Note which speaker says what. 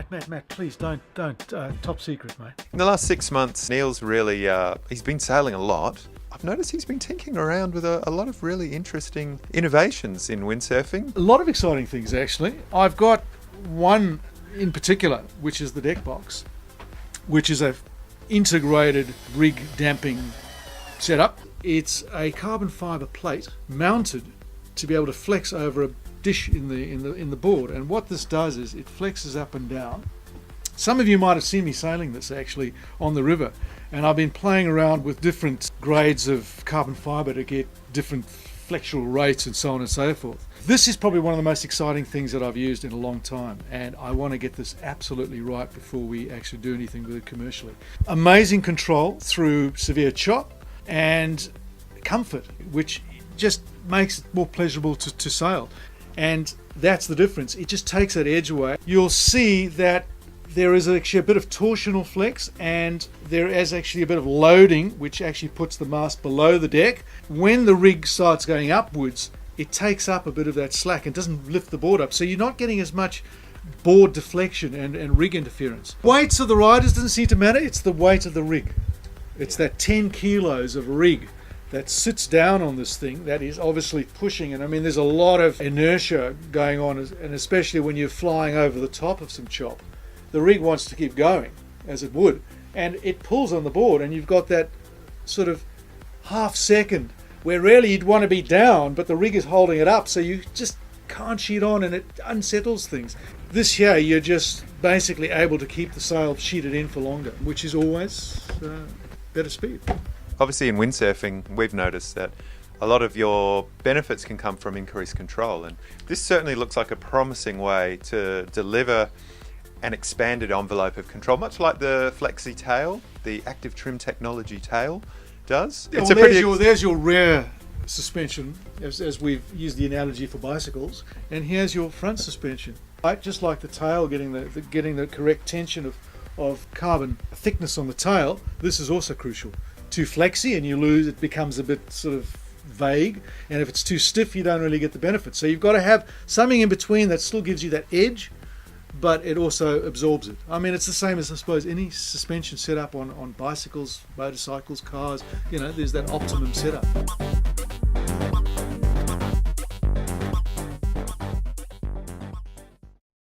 Speaker 1: Matt, please don't. Top secret, mate.
Speaker 2: In the last 6 months, Neil's really, he's been sailing a lot. I've noticed he's been tinkering around with a lot of really interesting innovations in windsurfing.
Speaker 1: A lot of exciting things, actually. I've got one in particular, which is the deck box, which is a integrated rig damping setup. It's a carbon fibre plate mounted to be able to flex over a dish in the board, and what this does is it flexes up and down. Some of you might have seen me sailing this actually on the river, and I've been playing around with different grades of carbon fibre to get different flexural rates and so on and so forth. This is probably one of the most exciting things that I've used in a long time, and I want to get this absolutely right before we actually do anything with it commercially. Amazing control through severe chop and comfort, which just makes it more pleasurable to sail. And that's the difference. It just takes that edge away. You'll see that there is actually a bit of torsional flex, and there is actually a bit of loading, which actually puts the mast below the deck. When the rig starts going upwards, it takes up a bit of that slack and doesn't lift the board up. So you're not getting as much board deflection and rig interference. Weights of the riders doesn't seem to matter. It's the weight of the rig. It's that 10 kilos of rig that sits down on this thing that is obviously pushing. And I mean, there's a lot of inertia going on, and especially when you're flying over the top of some chop, the rig wants to keep going, as it would, and it pulls on the board, and you've got that sort of half second where really you'd want to be down, but the rig is holding it up, so you just can't sheet on, and it unsettles things. This here, you're just basically able to keep the sail sheeted in for longer, which is always better speed.
Speaker 2: Obviously, in windsurfing, we've noticed that a lot of your benefits can come from increased control, and this certainly looks like a promising way to deliver an expanded envelope of control, much like the Flexi tail, the active trim technology tail does.
Speaker 1: Well, there's your rear suspension, as we've used the analogy for bicycles, and here's your front suspension. Right, just like the tail, getting the correct tension of carbon thickness on the tail, this is also crucial. Too flexy and you lose, it becomes a bit sort of vague, and if it's too stiff you don't really get the benefit. So you've got to have something in between that still gives you that edge, but it also absorbs it. I mean, it's the same as, I suppose, any suspension setup on bicycles, motorcycles, cars. You know, there's that optimum setup.